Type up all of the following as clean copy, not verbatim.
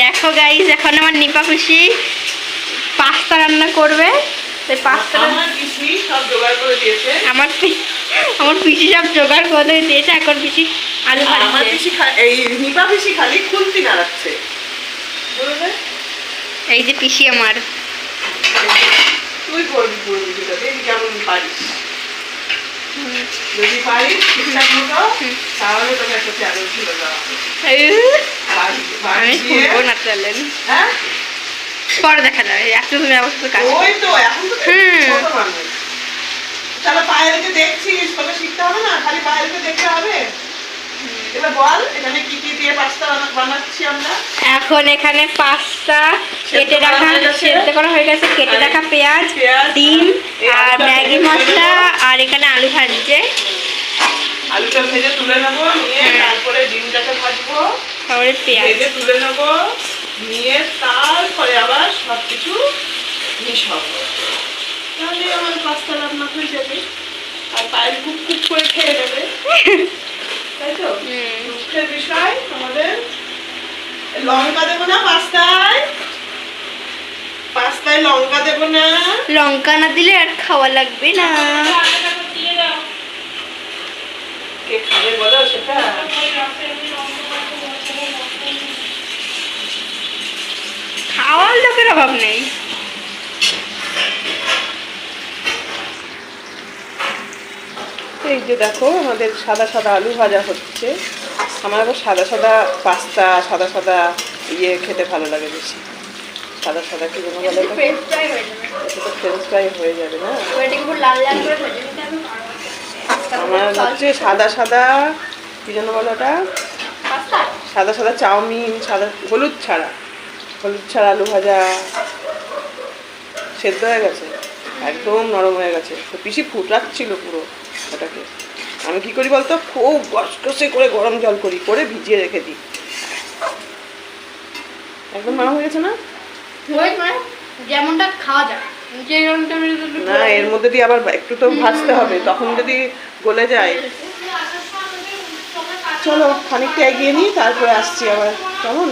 দেখো গাইস, এখন আমার নিপা খুশি পাস্তা রান্না করবে। তাই পাস্তা আমার পিসি সব জোগাড় করে দিয়েছে। আমার পিসি সব জোগাড় করে দিয়েছে। এখন পিসি আলু আমার ভাজছে। পিসি এই নিপা পিসি খালি খুন্তি নাড়াচ্ছে। বুঝলে? এই যে পিসি আমার। তুই করবি করবি যেটা দেখি কেমন পারিস। যদি পারিস ঠিকঠাক মতো তাহলে তোকে একটা চ্যালেঞ্জ ছিল আমি শুনবো না চলেন, হ্যাঁ পরে দেখা যাবে। এত তুমি আমার সাথে কাজ ওই তো এখন তো ছোট মানুষ। তাহলে পায়েলকে দেখছিস, তোকে শিখতে হবে না, খালি পায়েলকে দেখতে হবে। এবার বল এখানে কি কি দিয়ে পাস্তা বানাচ্ছি আমরা। এখন এখানে পাস্তা কেটে রাখা, সেদ্ধ করা হয়ে গেছে, কেটে রাখা পেঁয়াজ, ডিম আর ম্যাগি মশলা, আর এখানে আলু ভাজছে। আলুটা ভেজে তুলে নেবো, নিয়ে তারপরে ডিমটাকে ভাজবো, তারপরে পেঁয়াজ ভেজে তুলে নেবো, নিয়ে তারপরে আবার সবকিছু মিশাবো। তাহলে আমার পাস্তা রান্না হয়ে যাবে। আর পায়েল খুব খুব করে খেয়ে নেবে, তাই তো? দুঃখের বিষয় আমাদের লঙ্কা দেবো না পাস্তায়, পাস্তায় লঙ্কা দেবো না। লঙ্কা না দিলে আর খাওয়া লাগবে না। কে খাবে বলো সেটা? খাওয়ার লোকের অভাব নেই। এই যে দেখো আমাদের সাদা সাদা আলু ভাজা হচ্ছে। আমার আবার সাদা সাদা পাস্তা, সাদা সাদা ইয়ে খেতে ভালো লাগে বেশি। সাদা সাদা কি যেন বলে, ফ্রেঞ্চ ফ্রাই হয়ে যাবে। এটা তো ফ্রেঞ্চ ফ্রাই হয়ে যাবে না? ওইটাকে পুরো লাল লাল করে ভেজে নিতে হবে। আমার হচ্ছে সাদা সাদা কি যেন বলো ওটা, পাস্তা সাদা সাদা চাউমিন, সাদা হলুদ ছাড়া আলু ভাজা সেদ্ধ হয়ে গেছে, একদম নরম হয়ে গেছে। তো পিসি ফুটাচ্ছিল পুরো ওটাকে। আমি কি করি বলতো, খুব কষকষে করে গরম জল করে ভিজিয়ে রেখে দিই। একদম নরম হয়ে গেছে না? যেমনটা খাওয়া যায়। না, এর মধ্যে দিয়ে আবার একটু তো ভাজতে হবে, তখন যদি গলে যায়। চলো খানিকটা এগিয়ে নিই, তারপরে আসছি আবার। কেমন?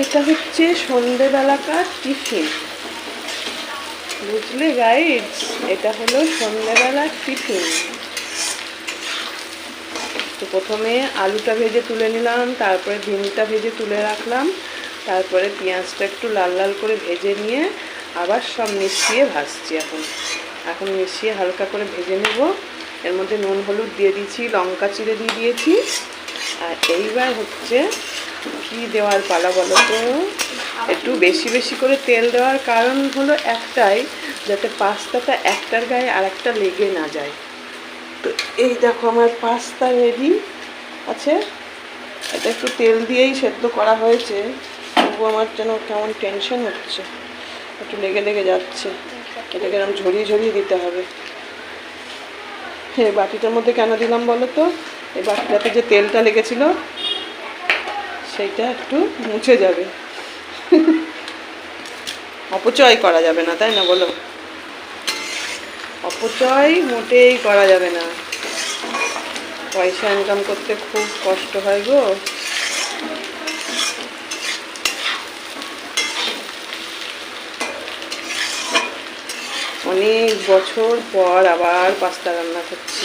এটা হচ্ছে সন্ধ্যেবেলাকার টিফিন, বুঝলে গাইস? এটা হলো সন্ধ্যেবেলার টিফিন। তো প্রথমে আলুটা ভেজে তুলে নিলাম, তারপরে ডিমটা ভেজে তুলে রাখলাম, তারপরে পেঁয়াজটা একটু লাল লাল করে ভেজে নিয়ে আবার সব মিশিয়ে ভাজছি। এখন মিশিয়ে হালকা করে ভেজে নেব। এর মধ্যে নুন হলুদ দিয়ে দিয়েছি, লঙ্কা চিড়ে দিয়ে দিয়েছি। আর এইবার হচ্ছে কি দেওয়ার পালা বলো তো। একটু বেশি বেশি করে তেল দেওয়ার কারণ হলো একটাই, যাতে পাস্তাটা একটার গায়ে আর একটা লেগে না যায়। তো এই দেখো আমার পাস্তা রেডি আছে। এটা একটু তেল দিয়েই সেদ্ধ করা হয়েছে, তবু আমার যেন কেমন টেনশন হচ্ছে, একটু লেগে লেগে যাচ্ছে। এটাকে এরকম ঝরিয়ে ঝরিয়ে দিতে হবে। এই বাটিটার মধ্যে কেন দিলাম বলো তো, এই বাটিটাতে যে তেলটা লেগেছিল সেইটা একটু মুছে যাবে। অপচয় করা যাবে না, তাই না বলো? অপচয় মোটেই করা যাবে না। পয়সা ইনকাম করতে খুব কষ্ট হয় গো। অনেক বছর পর আবার পাস্তা রান্না করছি।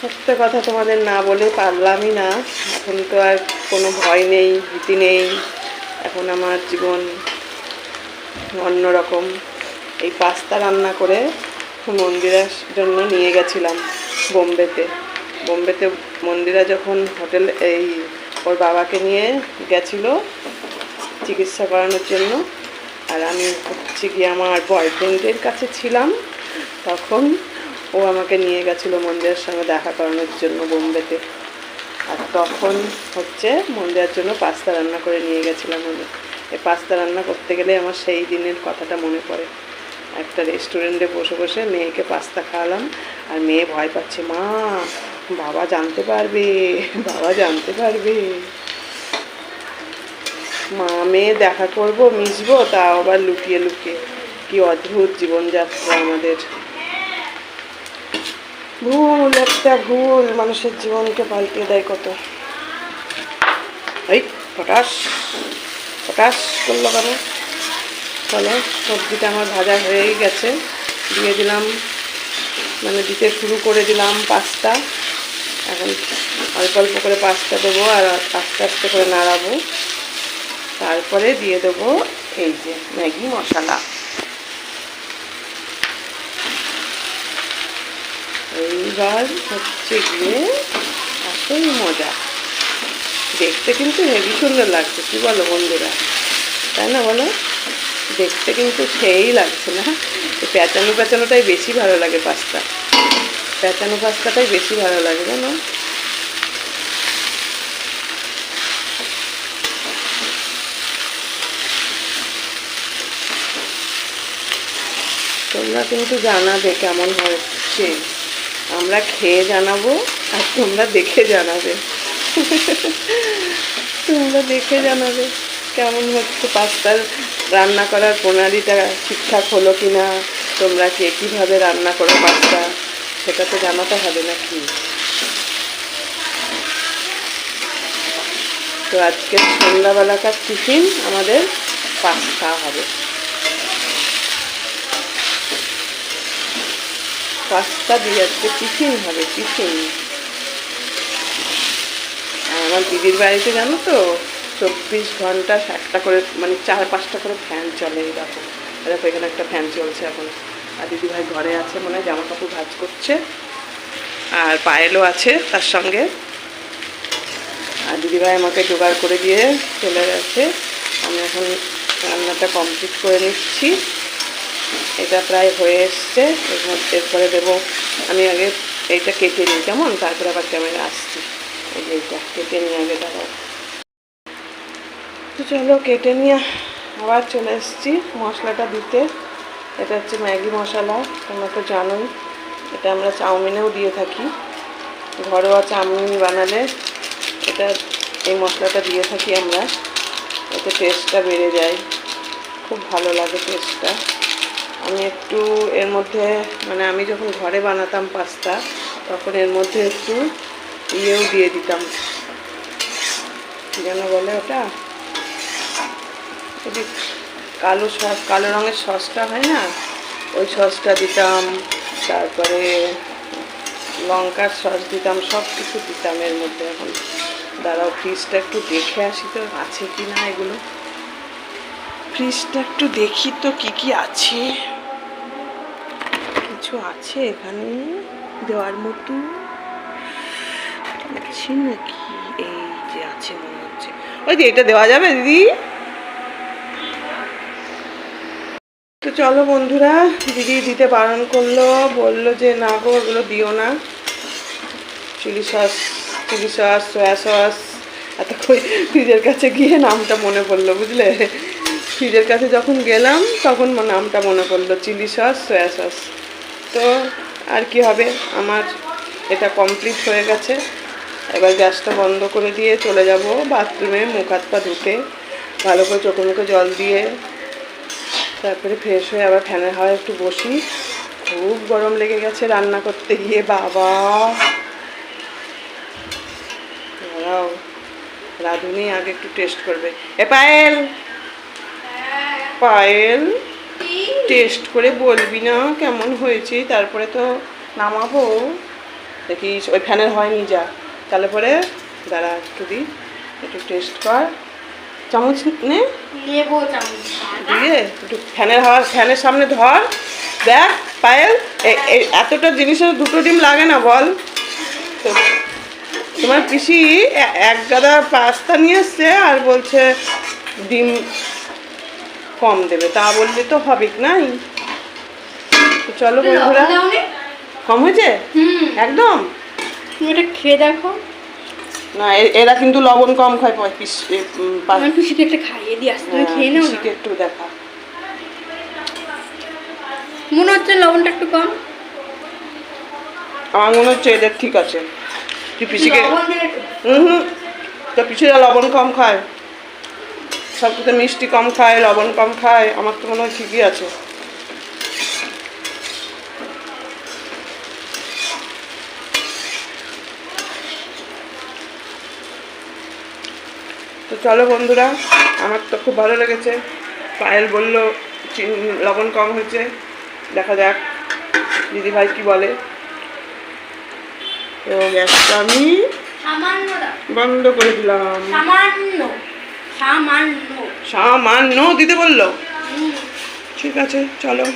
একটা কথা তোমাদের না বলে পারলামই না। এখন তো আর কোনো ভয় নেই, ভীতি নেই। এখন আমার জীবন অন্যরকম। এই পাস্তা রান্না করে মন্দিরার জন্য নিয়ে গেছিলাম বোম্বেতে। মন্দিরা যখন ওর বাবাকে নিয়ে গেছিলো চিকিৎসা করানোর জন্য, আর আমি হচ্ছে গিয়ে আমার বয়ফ্রেন্ডের কাছে ছিলাম, তখন ও আমাকে নিয়ে গেছিলো মন্দিরের সঙ্গে দেখা করানোর জন্য বোম্বেতে। আর তখন হচ্ছে মন্দিরের জন্য পাস্তা রান্না করে নিয়ে গেছিলাম আমি। এই পাস্তা রান্না করতে গেলে আমার সেই দিনের কথাটা মনে পড়ে। একটা রেস্টুরেন্টে বসে বসে মেয়েকে পাস্তা খাওয়ালাম, আর মেয়ে ভয় পাচ্ছে, মা বাবা জানতে পারবে, বাবা জানতে পারবে। মা মেয়ে দেখা করব, মিশবো, তাও আবার লুকিয়ে লুকিয়ে। কি অদ্ভুত জীবনযাত্রা আমাদের। একটা ভুল মানুষের জীবনকে পাল্টিয়ে দেয় কত। এই পটাশ পটাশ করলো কেন? চলো, সবজিটা আমার ভাজা হয়েই গেছে। দিয়ে দিলাম, মানে দিতে শুরু করে দিলাম পাস্তা। এখন অল্প অল্প করে পাস্তা দেবো আর আস্তে আস্তে করে নাড়াবো। তারপরে দিয়ে দেবো এই যে ম্যাগি মশলা। এইবার হচ্ছে গিয়ে আসল মজা। দেখতে কিন্তু হেভি সুন্দর লাগছে, কি বলো বন্ধুরা, তাই না বলো? দেখতে কিন্তু সেই লাগছে না? এই প্যাঁচানো প্যাঁচানোটাই বেশি ভালো লাগে পাস্তা। প্যাঁচানো পাস্তাটাই বেশি ভালো লাগে, জানো? তোমরা কিন্তু জানাবে কেমন হচ্ছে। আমরা খেয়ে জানাবো আর তোমরা দেখে জানাবে। তোমরা দেখে জানাবে কেমন হচ্ছে। পাস্তার রান্না করার প্রণালীটা ঠিকঠাক হলো কি না, তোমরা কে কীভাবে রান্না করো পাস্তা, সেটা তো জানাতে হবে নাকি? তো আজকে সন্ধ্যাবেলাকার টিফিন আমাদের পাস্তা হবে। পাস্তা দিয়ে আজকে টিফিন হবে, টিফিন। আর আমার দিদির বাড়িতে জানো তো 24 ঘন্টা একটা করে, মানে 4-5টা করে ফ্যান চলে। এই দেখো এখানে একটা ফ্যান চলছে এখন। আর দিদিভাই ঘরে আছে, মনে হয় জামা কাপড় ভাঁজ করছে। আর পায়েলও আছে তার সঙ্গে। আর দিদিভাই আমাকে জোগাড় করে দিয়ে চলে গেছে। আমি এখন রান্নাটা কমপ্লিট করে নিচ্ছি। এটা প্রায় হয়ে এসছে। এরপরে দেবো, আমি আগে এইটা কেটে নিই কেমন, তারপরে আবার ক্যামেরা আসছি। এইটা কেটে নিয়ে আগে দাঁড়াও। তো চলো কেটে নিয়ে আবার চলে এসেছি মশলাটা দিতে। এটা হচ্ছে ম্যাগি মশলা, তোমরা তো জানোই। এটা আমরা চাউমিনেও দিয়ে থাকি। ঘরোয়া চাউমিন বানালে এই মশলাটা দিয়ে থাকি আমরা। এতে টেস্টটা বেড়ে যায়, খুব ভালো লাগে টেস্টটা। আমি একটু এর মধ্যে, মানে আমি যখন ঘরে বানাতাম পাস্তা, তখন এর মধ্যে একটু ইয়েও দিয়ে দিতাম, যেন বলে ওটা, যদি কালো রঙের সসটা হয় না, ওই সসটা দিতাম। তারপরে লঙ্কার সস দিতাম, সব কিছু দিতাম এর মধ্যে। এখন দাঁড়াও, ফ্রিজটা একটু দেখে আসি তো আছে কি না এগুলো। ফ্রিজটা একটু দেখি তো কি কি আছে। কিছু আছে এখানে দেওয়ার মতো আছে নাকি? এই যে আছে মনে হচ্ছে। ওই যে এটা দেওয়া যাবে দিদি? তো চলো বন্ধুরা, দিদি দিতে বারণ করলো, বললো যে না গো ওগুলো দিও না। চিলি সস সয়া সস, এত ফ্রিজের কাছে গিয়ে নামটা মনে পড়লো, বুঝলে? ফ্রিজের কাছে যখন গেলাম তখন নামটা মনে পড়লো, চিলি সস সয়া সস। তো আর কি হবে, আমার এটা কমপ্লিট হয়ে গেছে। এবার গ্যাসটা বন্ধ করে দিয়ে চলে যাব বাথরুমে মুখ হাত পা ধুতে, ভালো করে চোখে মুখে জল দিয়ে। তারপরে ফ্রেশ হয়ে আবার ফ্যানের হাওয়ায় একটু বসি। খুব গরম লেগে গেছে রান্না করতে গিয়ে, বাবা। দাঁড়াও, রাঁধুনি আগে একটু টেস্ট করবে। এ পায়েল, পায়েল টেস্ট করে বলবি না কেমন হয়েছে? তারপরে তো নামাবো। দেখিস ওই ফ্যানের হয় নি যা, তাহলে পরে দাঁড়া একটু দি, একটু টেস্ট কর। চামচ নে, দিয়ে একটু ফ্যানের হাওয়া ফ্যানের সামনে ধর, দেখ পায়েল এতটা জিনিসের 2টো ডিম লাগে না বল? তো তোমার পিসি এক গাদা পাস্তা নিয়ে এসছে আর বলছে ডিম কম দেবে, তা বললে তো হবে নাই। তো চলো বন্ধুরা, কম হয়েছে একদম। তুমি এটা খেয়ে দেখো না, এরা কিন্তু লবণ কম খায়। পিসিকে একটা খাইয়ে দিয়ে আসতে, তুমি খেয়ে নাও না। একটু দেখা, মনে হচ্ছে লবণটা একটু কম। আমার মনে হচ্ছে এদের ঠিক আছে। তুই পিসিকে তো পিসিরা লবণ কম খায়, সব কিছু মিষ্টি কম খায়, লবণ কম খায়, আমার তো মনে হয় ঠিকই আছে। তো চলো বন্ধুরা, আমার তো খুব ভালো লেগেছে। পায়েল বললো লবণ কম হয়েছে, দেখা যাক দিদিভাই কি বলে। তো গ্যাসটা আমি বন্ধ করে দিলাম। সামান্য দিতে বললো, ঠিক আছে চলো।